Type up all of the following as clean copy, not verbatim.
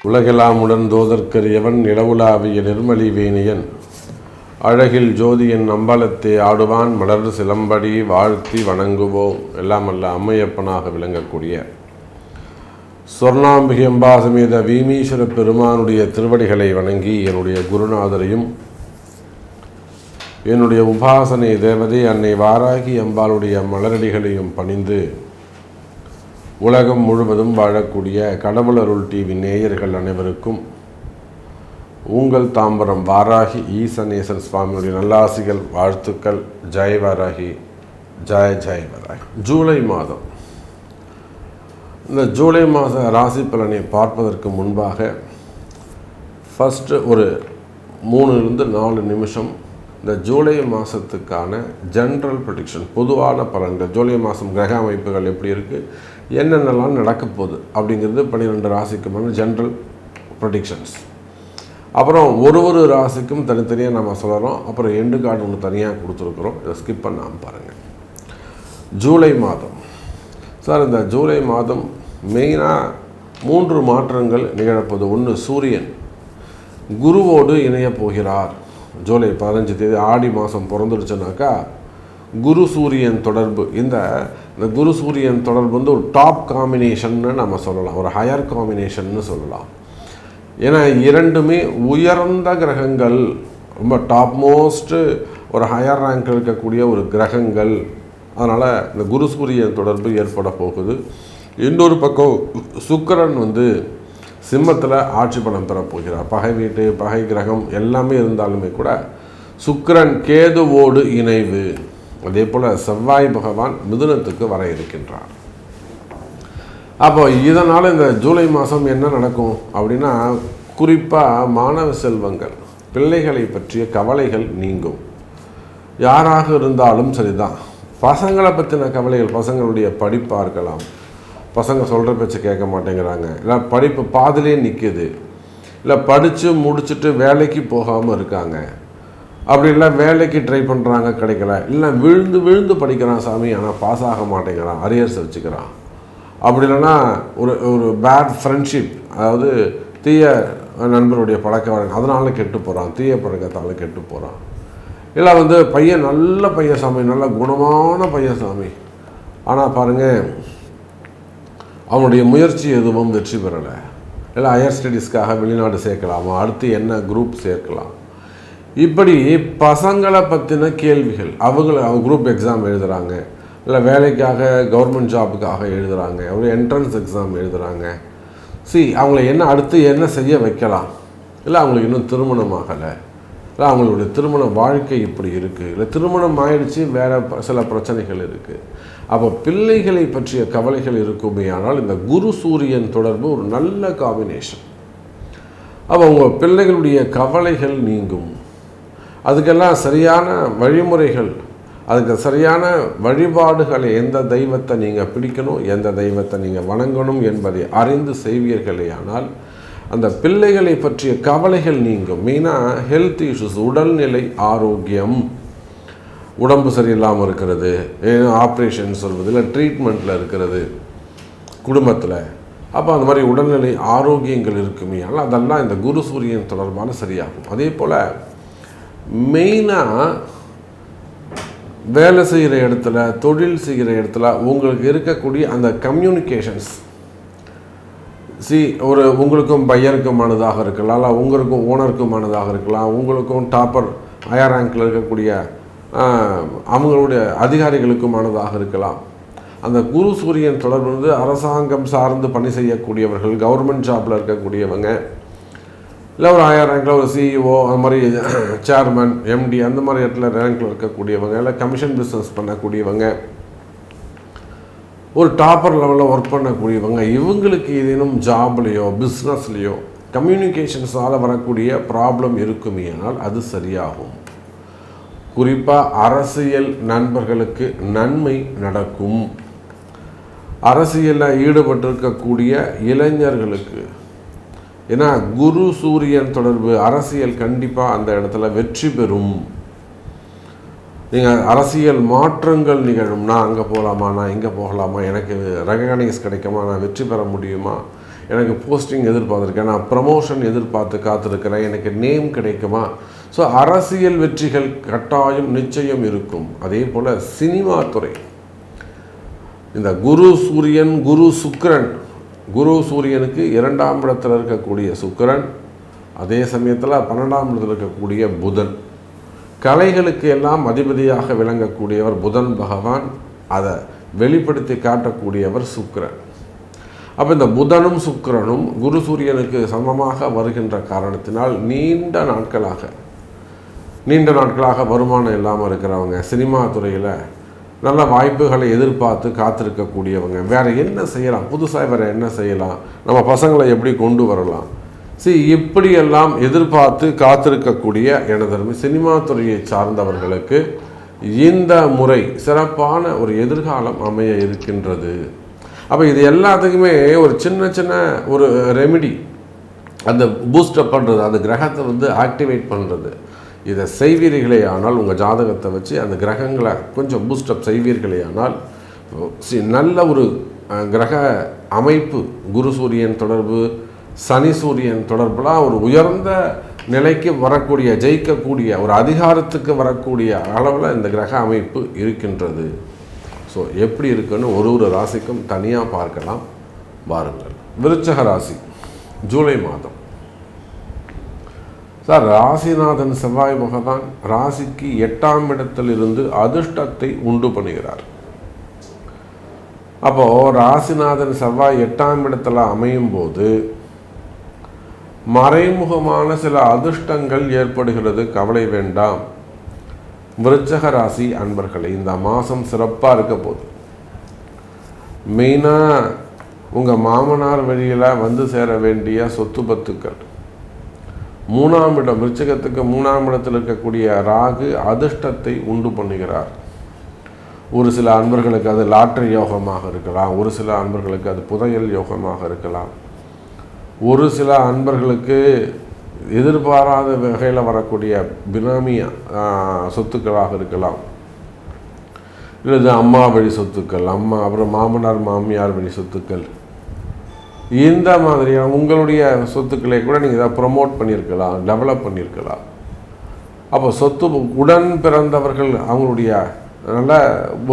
உலகெல்லாம் உடன்தோதற்கரியவன் நிலவுலாவிய நிர்மலி வேணியன் அழகில் ஜோதியின் அம்பலத்தை ஆடுவான் மலர் சிலம்படி வாழ்த்தி வணங்குவோம். எல்லாம் அல்ல அம்மையப்பனாக விளங்கக்கூடிய சொர்ணாம்பிகை அம்பாசமேத வீமீஸ்வர பெருமானுடைய திருவடிகளை வணங்கி என்னுடைய குருநாதரையும் என்னுடைய உபாசனை தேவதை அன்னை வாராகி அம்பாளுடைய மலரடிகளையும் பணிந்து உலகம் முழுவதும் வாழக்கூடிய கடவுளருள் டிவி நேயர்கள் அனைவருக்கும் உங்கள் தாம்பரம் வாராகி ஈசநேசன் சுவாமியுடைய நல்லாசிகள் வாழ்த்துக்கள். ஜெய் வாராகி, ஜெய் ஜெய் வாராகி. ஜூலை மாதம், இந்த ஜூலை மாத ராசி பலனை பார்ப்பதற்கு முன்பாக ஃபஸ்ட்டு ஒரு 3-4 நிமிஷம் இந்த ஜூலை மாதத்துக்கான ஜென்ரல் ப்ரெடிக்ஷன், பொதுவான பலன்கள், ஜூலை மாதம் கிரக அமைப்புகள் எப்படி இருக்குது, என்னென்னலாம் நடக்க போகுது அப்படிங்கிறது 12 ராசிக்குமான ஜென்ரல் ப்ரெடிக்ஷன்ஸ். அப்புறம் ஒரு ராசிக்கும் தனித்தனியாக நம்ம சொல்கிறோம். அப்புறம் எண்டு கார்டு ஒன்று தனியாக கொடுத்துருக்குறோம், இதை ஸ்கிப் பண்ணாமல் பாருங்கள். ஜூலை மாதம் சார், இந்த ஜூலை மாதம் மெயினாக 3 மாற்றங்கள் நிகழப்போகுது. ஒன்று, சூரியன் குருவோடு இணையப் போகிறார். ஜூலை 15 தேதி ஆடி மாதம் பிறந்துடுச்சுனாக்கா குரு சூரியன் தொடர்பு, இந்த குரு சூரியன் தொடர்பு வந்து ஒரு டாப் காம்பினேஷன்னு நம்ம சொல்லலாம், ஒரு ஹையர் காம்பினேஷன்னு சொல்லலாம். ஏன்னா இரண்டுமே உயர்ந்த கிரகங்கள், ரொம்ப டாப் மோஸ்ட்டு ஒரு ஹையர் ரேங்க் இருக்கக்கூடிய ஒரு கிரகங்கள். அதனால் இந்த குரு சூரியன் தொடர்பு ஏற்பட போகுது. இன்னொரு பக்கம் சுக்கிரன் வந்து சிம்மத்தில் ஆட்சி பலம் பெறப்போகிறார். பகை வீட்டு, பகை கிரகம் எல்லாமே இருந்தாலுமே கூட சுக்கிரன் கேதுவோடு இணைவு. அதே போல் செவ்வாய் பகவான் மிதுனத்துக்கு வர இருக்கின்றார். அப்போ இதனால் இந்த ஜூலை மாதம் என்ன நடக்கும் அப்படின்னா, குறிப்பாக மாணவ செல்வங்கள், பிள்ளைகளை பற்றிய கவலைகள் நீங்கும். யாராக இருந்தாலும் சரிதான். பசங்களை பற்றின கவலைகள், பசங்களுடைய படிப்பாக இருக்கலாம், பசங்க சொல்கிற பேச்சு கேட்க மாட்டேங்கிறாங்க, இல்லை படிப்பு பாதிலே நிற்கிது, இல்லை படித்து முடிச்சுட்டு வேலைக்கு போகாமல் இருக்காங்க, அப்படி இல்லை வேலைக்கு ட்ரை பண்ணுறாங்க கிடைக்கல, இல்லை விழுந்து விழுந்து படிக்கிறான் சாமி ஆனால் பாஸ் ஆக மாட்டேங்கிறான், அரியர்ஸ் வச்சுக்கிறான், அப்படி இல்லைன்னா ஒரு பேட் ஃப்ரெண்ட்ஷிப், அதாவது தீய நண்பருடைய பழக்க வழக்கம், அதனால கெட்டு போகிறான், தீய பழக்கத்தால் கெட்டு போகிறான், இல்லை வந்து பையன் நல்ல பையன் சாமி, நல்ல குணமான பையன் சாமி, ஆனால் பாருங்கள் அவனுடைய முயற்சி எதுவும் வெற்றி பெறலை, இல்லை ஹையர் ஸ்டடீஸ்க்காக வெளிநாடு சேர்க்கலாமா, அடுத்து என்ன குரூப் சேர்க்கலாம், இப்படி பசங்களை பற்றின கேள்விகள். அவங்க குரூப் எக்ஸாம் எழுதுகிறாங்க, இல்லை வேலைக்காக கவர்மெண்ட் ஜாபுக்காக எழுதுகிறாங்க, ஒரு என்ட்ரன்ஸ் எக்ஸாம் எழுதுகிறாங்க. அவங்கள என்ன அடுத்து என்ன செய்ய வைக்கலாம், இல்லை அவங்களுக்கு இன்னும் திருமணம் ஆகலை, இல்லை அவங்களுடைய திருமண வாழ்க்கை இப்படி இருக்குது, இல்லை திருமணம் ஆயிடுச்சு, வேறு சில பிரச்சனைகள் இருக்குது. அப்போ பிள்ளைகளை பற்றிய கவலைகள் இருக்குமே. ஆனால் இந்த குரு சூரியன் தொடர்பு ஒரு நல்ல காம்பினேஷன். அப்போ உங்கள் பிள்ளைகளுடைய கவலைகள் நீங்கும். அதுக்கெல்லாம் சரியான வழிமுறைகள், அதுக்கு சரியான வழிபாடுகளை, எந்த தெய்வத்தை நீங்கள் பிடிக்கணும், எந்த தெய்வத்தை நீங்கள் வணங்கணும் என்பதை அறிந்து செய்வீர்களே ஆனால் அந்த பிள்ளைகளை பற்றிய கவலைகள் நீங்கும். மெயினாக ஹெல்த் இஷ்யூஸ், உடல்நிலை ஆரோக்கியம், உடம்பு சரியில்லாமல் இருக்கிறது, ஆப்ரேஷன் சொல்வது, இல்லை ட்ரீட்மெண்ட்டில் இருக்கிறது குடும்பத்தில், அப்போ அந்த மாதிரி உடல்நிலை ஆரோக்கியங்கள் இருக்குமே. ஆனால் அதெல்லாம் இந்த குரு சூரியன் தொடர்பான சரியாகும். அதே போல் மெயினாக வேலை செய்கிற இடத்துல, தொழில் செய்கிற இடத்துல உங்களுக்கு இருக்கக்கூடிய அந்த கம்யூனிகேஷன்ஸ், உங்களுக்கும் பையனுக்குமானதாக இருக்கலாம், இல்லை உங்களுக்கும் ஓனருக்குமானதாக இருக்கலாம், உங்களுக்கும் டாப்பர் ஹையர் ரேங்கில் இருக்கக்கூடிய அவங்களுடைய அதிகாரிகளுக்குமானதாக இருக்கலாம். அந்த குரு சூரியன் தொடர்பு வந்து அரசாங்கம் சார்ந்து பணி செய்யக்கூடியவர்கள், கவர்மெண்ட் ஜாப்பில் இருக்கக்கூடியவங்க, இல்லை ஒரு ஹையர் ரேங்கில் ஒரு சிஇஓ, அந்த மாதிரி சேர்மன், எம்டி, அந்த மாதிரி இடத்துல ரேங்கில் இருக்கக்கூடியவங்க, இல்லை கமிஷன் பிஸ்னஸ் பண்ணக்கூடியவங்க, ஒரு டாப்பர் லெவலில் ஒர்க் பண்ணக்கூடியவங்க, இவங்களுக்கு ஏதேனும் ஜாப்லேயோ பிஸ்னஸ்லேயோ கம்யூனிகேஷன்ஸால் வரக்கூடிய ப்ராப்ளம் இருக்குமே ஆனால் அது சரியாகும். குறிப்பாக அரசியல் நண்பர்களுக்கு நன்மை நடக்கும். அரசியலில் ஈடுபட்டிருக்கக்கூடிய இளைஞர்களுக்கு, ஏன்னா குரு சூரியன் தொடர்பு, அரசியல் கண்டிப்பாக அந்த இடத்துல வெற்றி பெறும். நீங்கள் அரசியல் மாற்றங்கள் நிகழும். நான் அங்கே போகலாமா, நான் இங்கே போகலாமா, எனக்கு ரெகக்னைஸ் கிடைக்குமா, நான் வெற்றி பெற முடியுமா, எனக்கு போஸ்டிங் எதிர்பார்த்துருக்கேன், நான் ப்ரமோஷன் எதிர்பார்த்து காத்திருக்கிறேன், எனக்கு நேம் கிடைக்குமா? ஸோ அரசியல் வெற்றிகள் கட்டாயம் நிச்சயம் இருக்கும். அதே போல் சினிமா துறை, இந்த குரு சூரியன், குரு சுக்கிரன், குரு சூரியனுக்கு 2ஆம் இடத்தில் இருக்கக்கூடிய சுக்கிரன், அதே சமயத்தில் 12ஆம் இடத்தில் இருக்கக்கூடிய புதன், கலைகளுக்கு எல்லாம் அதிபதியாக விளங்கக்கூடியவர் புதன் பகவான், அதை வெளிப்படுத்தி காட்டக்கூடியவர் சுக்கிரன். அப்போ இந்த புதனும் சுக்கிரனும் குரு சூரியனுக்கு சமமாக வருகின்ற காரணத்தினால் நீண்ட நாட்களாக வருமானம் இல்லாமல் இருக்கிறவங்க, சினிமா துறையில் நல்ல வாய்ப்புகளை எதிர்பார்த்து காத்திருக்கக்கூடியவங்க, வேறு என்ன செய்யலாம், புதுசாக வேறு என்ன செய்யலாம், நம்ம பசங்களை எப்படி கொண்டு வரலாம், இப்படியெல்லாம் எதிர்பார்த்து காத்திருக்கக்கூடிய எனது சினிமா துறையை சார்ந்தவர்களுக்கு இந்த முறை சிறப்பான ஒரு எதிர்காலம் அமைய இருக்கின்றது. அப்போ இது எல்லாத்துக்குமே ஒரு சின்ன ஒரு ரெமிடி, அந்த பூஸ்டப் பண்ணுறது, அந்த கிரகத்தை ஆக்டிவேட் பண்ணுறது, இதை செய்வீர்களே ஆனால் உங்கள் ஜாதகத்தை வச்சு அந்த கிரகங்களை கொஞ்சம் பூஸ்டப் செய்வீர்களே ஆனால் நல்ல ஒரு கிரக அமைப்பு, குரு சூரியன் தொடர்பு, சனி சூரியன் தொடர்புலாம் ஒரு உயர்ந்த நிலைக்கு வரக்கூடிய, ஜெயிக்கக்கூடிய, ஒரு அதிகாரத்துக்கு வரக்கூடிய அளவில் இந்த கிரக அமைப்பு இருக்கின்றது. ஸோ எப்படி இருக்குன்னு ஒரு ராசிக்கும் தனியாக பார்க்கலாம். வாருங்கள். விருச்சக ராசி, ஜூலை மாதம். சார், ராசிநாதன் செவ்வாய் பகவான் ராசிக்கு 8ஆம் இடத்திலிருந்து அதிர்ஷ்டத்தை உண்டு பண்ணுகிறார். அப்போது ராசிநாதன் செவ்வாய் 8ஆம் இடத்துல அமையும் போது மறைமுகமான சில அதிர்ஷ்டங்கள் ஏற்படுகிறது. கவலை வேண்டாம். விருச்சக ராசி அன்பர்களே, இந்த மாதம் சிறப்பாக இருக்க போகுது. மெயினாக உங்கள் மாமனார் வழியில் வந்து சேர வேண்டிய சொத்து பத்துக்கள், 3ஆம் இடம், விருச்சகத்துக்கு 3ஆம் இடத்தில் இருக்கக்கூடிய ராகு அதிர்ஷ்டத்தை உண்டு பண்ணுகிறார். ஒரு சில அன்பர்களுக்கு அது லாட்டரி யோகமாக இருக்கலாம், ஒரு சில அன்பர்களுக்கு அது புதையல் யோகமாக இருக்கலாம், ஒரு சில அன்பர்களுக்கு எதிர்பாராத வகையில் வரக்கூடிய பினாமிய சொத்துக்களாக இருக்கலாம், இல்லது அம்மா வழி சொத்துக்கள், அப்புறம் மாமனார் மாமியார் வழி சொத்துக்கள், இந்த மாதிரியான உங்களுடைய சொத்துக்களை கூட நீங்கள் இதை ப்ரொமோட் பண்ணியிருக்கலாம், டெவலப் பண்ணியிருக்கலாம். அப்போ சொத்து உடன் பிறந்தவர்கள் அவங்களுடைய நல்லா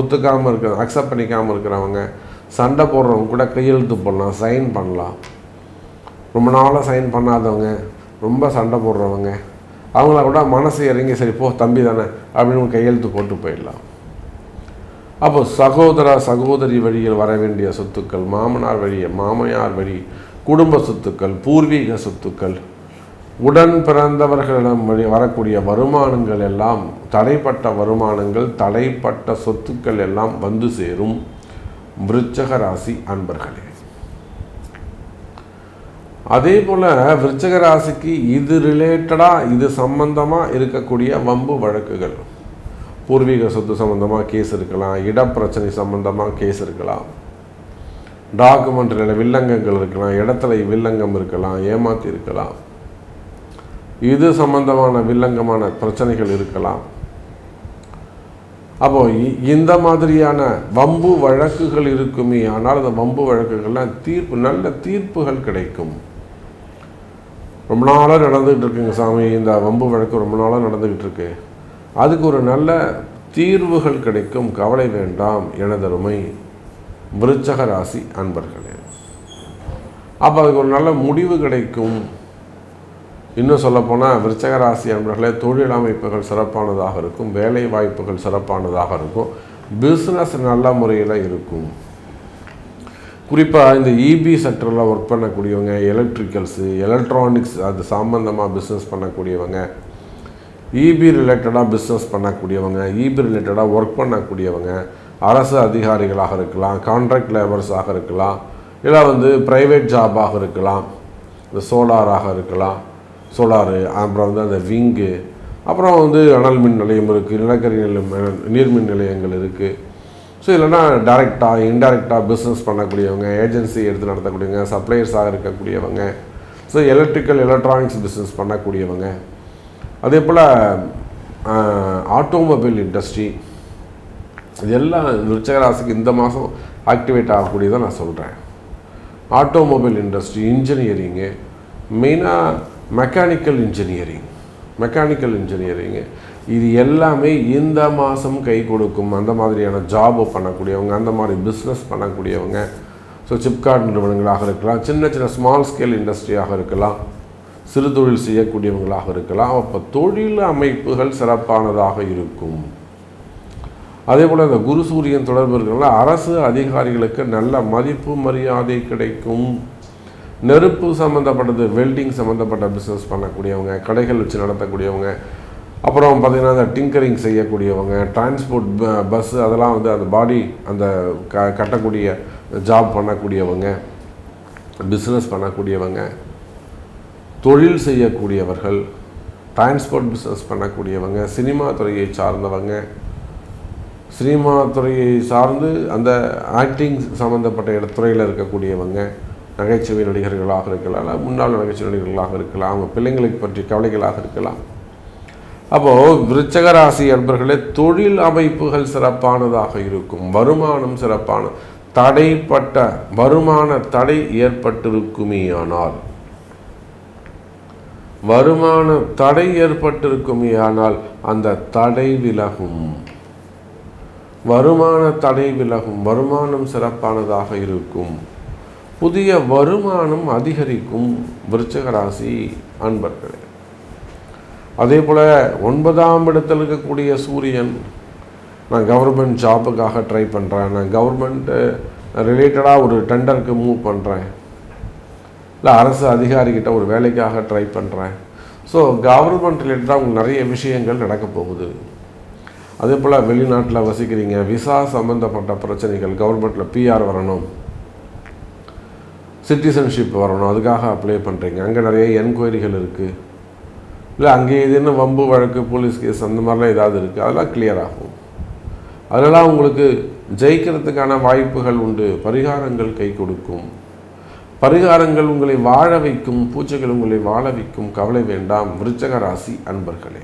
ஒத்துக்காமல் இருக்கிற, அக்செப்ட் பண்ணிக்காமல் இருக்கிறவங்க, சண்டை போடுறவங்க கூட கையெழுத்து போடலாம், சைன் பண்ணலாம். ரொம்ப நாளாக சைன் பண்ணாதவங்க, ரொம்ப சண்டை போடுறவங்க, அவங்கள கூட மனசு இறங்கி சரி போ தம்பி தானே அப்படின்னு கையெழுத்து போட்டு போயிடலாம். அப்போ சகோதரி வழியில் வர வேண்டிய சொத்துக்கள், மாமனார் வழி, மாமையார் வழி, குடும்ப சொத்துக்கள், பூர்வீக சொத்துக்கள், உடன் பிறந்தவர்களிடம் வழி வரக்கூடிய வருமானங்கள் எல்லாம், தடைப்பட்ட வருமானங்கள், தடைப்பட்ட சொத்துக்கள் எல்லாம் வந்து சேரும். விருச்சக ராசி அன்பர்களே, அதே போல் விருச்சக ராசிக்கு இது ரிலேட்டடாக, இது சம்பந்தமாக இருக்கக்கூடிய வம்பு வழக்குகள், பூர்வீக சொத்து சம்பந்தமாக கேஸ் இருக்கலாம், இடப்பிரச்சனை சம்பந்தமாக கேஸ் இருக்கலாம், டாக்குமெண்ட்ரியில் வில்லங்கங்கள் இருக்கலாம், இடத்துல வில்லங்கம் இருக்கலாம், ஏமாற்றி இருக்கலாம், இது சம்பந்தமான வில்லங்கமான பிரச்சனைகள் இருக்கலாம். அப்போது இந்த மாதிரியான வம்பு வழக்குகள் இருக்குமே ஆனால் அந்த வம்பு வழக்குகள்லாம் நல்ல தீர்ப்புகள் கிடைக்கும். ரொம்ப நாளாக நடந்துக்கிட்டு இருக்குங்க சாமி, இந்த வம்பு வழக்கு ரொம்ப நாளாக நடந்துக்கிட்டு இருக்கு, அதுக்கு ஒரு நல்ல தீர்வுகள் கிடைக்கும். கவலை வேண்டாம் எனதருமை விருச்சக ராசி அன்பர்களே. அப்போ அதுக்கு ஒரு நல்ல முடிவு கிடைக்கும். இன்னும் சொல்லப்போனால் விருச்சக ராசி அன்பர்களே, தொழில் அமைப்புகள் சிறப்பானதாக இருக்கும், வேலை வாய்ப்புகள் சிறப்பானதாக இருக்கும், பிஸ்னஸ் நல்ல முறையில் இருக்கும். குறிப்பாக இந்த இபி செக்டரில் ஒர்க் பண்ணக்கூடியவங்க, எலக்ட்ரிக்கல்ஸு, எலக்ட்ரானிக்ஸ் அது சம்பந்தமாக பிஸ்னஸ் பண்ணக்கூடியவங்க, இபி ரிலேட்டடாக பிஸ்னஸ் பண்ணக்கூடியவங்க, இபி ரிலேட்டடாக ஒர்க் பண்ணக்கூடியவங்க, அரசு அதிகாரிகளாக இருக்கலாம், கான்ட்ராக்ட் லேபர்ஸாக இருக்கலாம், இல்லை ப்ரைவேட் ஜாபாக இருக்கலாம், இந்த சோலாராக இருக்கலாம், சோலாரு, அப்புறம் அந்த விங்கு, அப்புறம் அனல் மின் நிலையம் இருக்குது, நிலக்கரி நீர்மின் நிலையங்கள் இருக்குது. ஸோ இல்லைனா டைரெக்டாக இன்டைரக்டாக பிஸ்னஸ் பண்ணக்கூடியவங்க, ஏஜென்சி எடுத்து நடத்தக்கூடியவங்க, சப்ளையர்ஸாக இருக்கக்கூடியவங்க, ஸோ எலக்ட்ரானிக்ஸ் பிஸ்னஸ் பண்ணக்கூடியவங்க, அதே போல் ஆட்டோமொபைல் இண்டஸ்ட்ரி, இதெல்லாம் விருச்சக ராசிக்கு இந்த மாதம் ஆக்டிவேட் ஆகக்கூடியதான் நான் சொல்கிறேன். ஆட்டோமொபைல் இண்டஸ்ட்ரி, இன்ஜினியரிங்கு, மெயினாக மெக்கானிக்கல் இன்ஜினியரிங்கு இது எல்லாமே இந்த மாதம் கை கொடுக்கும். அந்த மாதிரியான ஜாபை பண்ணக்கூடியவங்க, அந்த மாதிரி பிஸ்னஸ் பண்ணக்கூடியவங்க, ஸோ சிப்கார்ட் நிறுவனங்களாக இருக்கலாம், சின்ன சின்ன ஸ்மால் ஸ்கேல் இண்டஸ்ட்ரியாக இருக்கலாம், சிறு தொழில் செய்யக்கூடியவங்களாக இருக்கலாம். அப்போ தொழில் அமைப்புகள் சிறப்பானதாக இருக்கும். அதே போல் இந்த குரு சூரியன் தொடர்பு இருக்கிறனால அரசு அதிகாரிகளுக்கு நல்ல மதிப்பு மரியாதை கிடைக்கும். நெருப்பு சம்மந்தப்பட்டது, வெல்டிங் சம்மந்தப்பட்ட பிஸ்னஸ் பண்ணக்கூடியவங்க, கடைகள் வச்சு நடத்தக்கூடியவங்க, அப்புறம் பார்த்திங்கன்னா அந்த டிங்கரிங் செய்யக்கூடியவங்க, டிரான்ஸ்போர்ட் பஸ்ஸு அதெல்லாம் அந்த பாடி அந்த கட்டக்கூடிய ஜாப் பண்ணக்கூடியவங்க, பிஸ்னஸ் பண்ணக்கூடியவங்க, தொழில் செய்யக்கூடியவர்கள், டிரான்ஸ்போர்ட் பிஸ்னஸ் பண்ணக்கூடியவங்க, சினிமா துறையை சார்ந்தவங்க, சினிமா துறையை சார்ந்து அந்த ஆக்டிங் சம்மந்தப்பட்ட துறையில் இருக்கக்கூடியவங்க, நகைச்சுவை நடிகர்களாக இருக்கலாம், முன்னாள் நகைச்சுவை நடிகர்களாக இருக்கலாம், அவங்க பிள்ளைங்களுக்கு பற்றி கவலைகளாக இருக்கலாம். அப்போது விருச்சக ராசி அன்பர்களே, தொழில் அமைப்புகள் சிறப்பானதாக இருக்கும். வருமானம் சிறப்பான, தடைப்பட்ட வருமான தடை ஏற்பட்டிருக்குமேயானால், வருமான தடை ஏற்பட்டிருக்குமேயானால் அந்த தடை விலகும். வருமான தடை விலகும். வருமானம் சிறப்பானதாக இருக்கும். புதிய வருமானம் அதிகரிக்கும் விருச்சக ராசி அன்பர்களே. அதே போல் 9ஆம் இடத்தில் இருக்கக்கூடிய சூரியன், நான் கவர்மெண்ட் ஜாபுக்காக ட்ரை பண்ணுறேன், நான் கவர்மெண்ட்டு ரிலேட்டடாக ஒரு டெண்டருக்கு மூவ் பண்ணுறேன், இல்லை அரசு அதிகாரிகிட்ட ஒரு வேலைக்காக ட்ரை பண்ணுறேன். ஸோ கவர்மெண்ட் ரிலேட்டடாக உங்களுக்கு நிறைய விஷயங்கள் நடக்க போகுது. அதே போல் வெளிநாட்டில் வசிக்கிறீங்க, விசா சம்மந்தப்பட்ட பிரச்சனைகள், கவர்மெண்ட்டில் பிஆர் வரணும், சிட்டிசன்ஷிப் வரணும், அதுக்காக அப்ளை பண்ணுறீங்க, அங்கே நிறைய என்கொயரிகள் இருக்குது, இல்லை அங்கே இதுன்னு வம்பு வழக்கு போலீஸ் கேஸ் அந்த மாதிரிலாம் ஏதாவது இருக்குது, அதெல்லாம் கிளியர் ஆகும். அதெல்லாம் உங்களுக்கு ஜெயிக்கிறதுக்கான வாய்ப்புகள் உண்டு. பரிகாரங்கள் கை கொடுக்கும். பரிகாரங்கள் உங்களை வாழ வைக்கும். பூஜைகள் உங்களை வாழ வைக்கும். கவலை வேண்டாம் விருச்சக ராசி அன்பர்களே.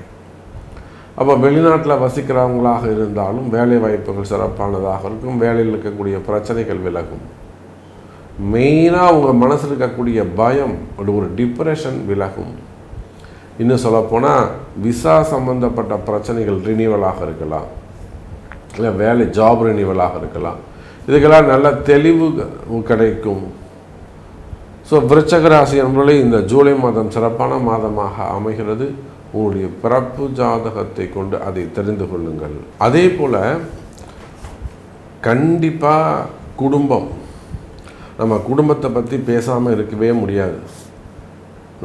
அப்போ வெளிநாட்டில் வசிக்கிறவங்களாக இருந்தாலும் வேலை வாய்ப்புகள் சிறப்பானதாக இருக்கும். வேலையில் இருக்கக்கூடிய பிரச்சனைகள் விலகும். மெயினாக உங்கள் மனசில் இருக்கக்கூடிய பயம், ஒரு டிப்ரெஷன் விலகும். இன்னும் சொல்லப்போனால் விசா சம்மந்தப்பட்ட பிரச்சனைகள் ரினிவலாக இருக்கலாம், இல்லை வேலை ஜாப் ரினிவலாக இருக்கலாம். இதுக்கெல்லாம் நல்ல தெளிவு கிடைக்கும். ஸோ விருச்சக ராசி என்பதை இந்த ஜூலை மாதம் சிறப்பான மாதமாக அமைகிறது. உங்களுடைய பிறப்பு ஜாதகத்தை கொண்டு அதை தெரிந்து கொள்ளுங்கள். அதே போல் கண்டிப்பாக குடும்பம், நம்ம குடும்பத்தை பற்றி பேசாமல் இருக்கவே முடியாது.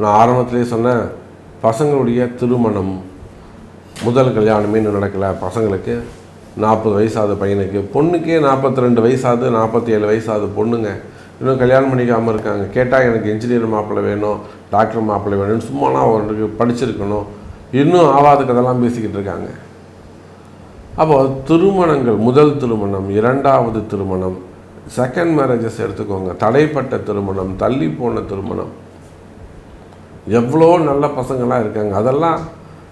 நான் ஆரம்பத்திலே சொன்னேன், பசங்களுடைய திருமணம், முதல் கல்யாணமே இன்னும் நடக்கலை. பசங்களுக்கு 40 வயசாகுது பையனுக்கு, பொண்ணுக்கே 42 வயசாகுது, 47 வயசாகுது பொண்ணுங்க இன்னும் கல்யாணம் பண்ணிக்காமல் இருக்காங்க. கேட்டால் எனக்கு இன்ஜினியர் மாப்பிள்ளை வேணும், டாக்டர் மாப்பிள்ளை வேணும்னு சும்மானா அவருக்கு படிச்சிருக்கணும், இன்னும் ஆவாத கதெல்லாம் பேசிக்கிட்டு இருக்காங்க. அப்போ திருமணங்கள், முதல் திருமணம், 2வது திருமணம், செகண்ட் மேரேஜஸ் எடுத்துக்கோங்க, தடைப்பட்ட திருமணம், தள்ளி போன திருமணம், எவ்வளோ நல்ல பசங்களாம் இருக்காங்க. அதெல்லாம்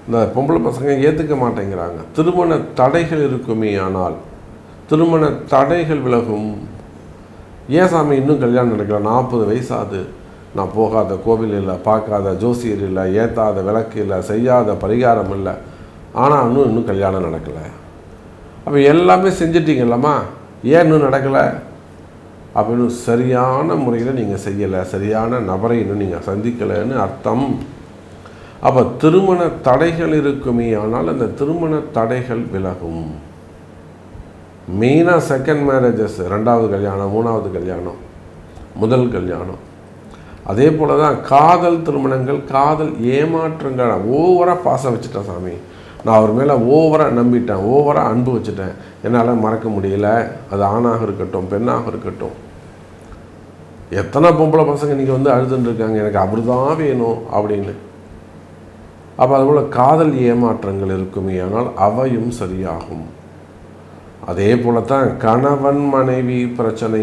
இந்த பொம்பளை பசங்க ஏற்றுக்க மாட்டேங்கிறாங்க. திருமண தடைகள் இருக்குமே, ஆனால் திருமண தடைகள் விலகும். ஏன் சாமி இன்னும் கல்யாணம் நடக்கல? 40 வயசாகுது, நான் போகாத கோவில் இல்லை, பார்க்காத ஜோசியர் இல்லை, ஏற்றாத விளக்கு இல்லை, செய்யாத பரிகாரம் இல்லை, ஆனால் இன்னும் கல்யாணம் நடக்கலை. அப்போ எல்லாமே செஞ்சிட்டிங்கல்லம்மா, ஏன் இன்னும் நடக்கலை அப்படின்னு சரியான முறையில் நீங்கள் செய்யலை, சரியான நபரை இன்னும் நீங்கள் சந்திக்கலைன்னு அர்த்தம். அப்போ திருமண தடைகள் இருக்குமே, ஆனால் அந்த திருமண தடைகள் விலகும். மெயினாக செகண்ட் மேரேஜஸ், 2வது கல்யாணம், 3வது கல்யாணம், முதல் கல்யாணம். அதே போல் தான் காதல் திருமணங்கள், காதல் ஏமாற்றங்கள். ஓவராக பாசம் வச்சுட்டேன் சாமி, நான் அவர் மேலே ஓவராக நம்பிட்டேன், ஓவராக அன்பு வச்சுட்டேன், என்னால் மறக்க முடியல. அது ஆணாக இருக்கட்டும், பெண்ணாக இருக்கட்டும். எத்தனை பொம்பளை பசங்க இன்றைக்கி அழுதுன்னு இருக்காங்க, எனக்கு அவர் தான் வேணும் அப்படின்னு. அப்போ அதுபோல் காதல் ஏமாற்றங்கள் இருக்குமே, ஆனால் அவையும் சரியாகும். அதே போல தான் கணவன் மனைவி பிரச்சனை.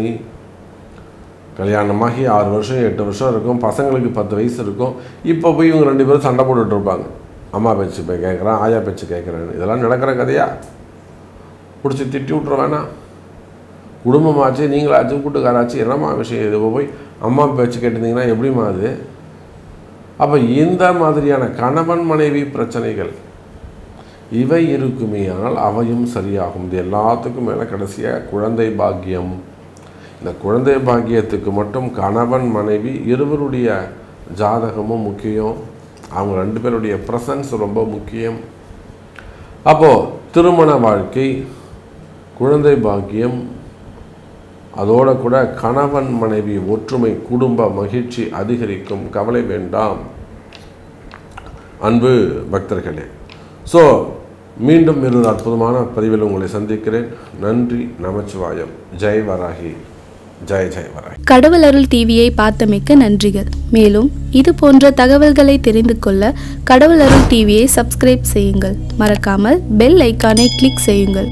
கல்யாணமாகி 6 வருஷம் 8 வருஷம் இருக்கும், பசங்களுக்கு 10 வயசு இருக்கும். இப்போ போய் இவங்க 2 பேரும் சண்டை போட்டுட்ருப்பாங்க. அம்மா பேச்சு போய் கேட்குறான், ஆயா பேச்சு கேட்குறேன்னு. இதெல்லாம் நடக்கிற கதையா? பிடிச்சி திட்டி விட்ற வேணாம். குடும்பமாச்சு, நீங்களாச்சு, கூட்டுக்காராச்சு, என்னம்மா விஷயம்? இது போய் அம்மா பேச்சு கேட்டிருந்தீங்கன்னா எப்படிமா அது? அப்போ இந்த மாதிரியான கணவன் மனைவி பிரச்சனைகள் இவை இருக்குமே, ஆனால் அவையும் சரியாகும். இது எல்லாத்துக்கும் மேலே கடைசியாக குழந்தை பாக்கியம். இந்த குழந்தை பாக்கியத்துக்கு மட்டும் கணவன் மனைவி இருவருடைய ஜாதகமும் முக்கியம். அவங்க 2 பேருடைய ப்ரெசன்ஸ் ரொம்ப முக்கியம். அப்போது திருமண வாழ்க்கை, குழந்தை பாக்கியம், அதோட கூட கணவன் மனைவி ஒற்றுமை, குடும்ப மகிழ்ச்சி அதிகரிக்கும். கவலை வேண்டாம் அன்பு பக்தர்களே. ஸோ மீண்டும் ஒரு அற்புதமான பதிவில் உங்களை சந்திக்கிறேன். நன்றி, நமச்சிவாயம். ஜெய் வராகி, ஜெய் ஜெய் வராகி. கடவுள் அருள் டிவியை பார்த்தமைக்க நன்றிகள். மேலும் இது போன்ற தகவல்களை தெரிந்து கொள்ள கடவுள் அருள் டிவியை சப்ஸ்கிரைப் செய்யுங்கள். மறக்காமல் பெல் ஐக்கானை கிளிக் செய்யுங்கள்.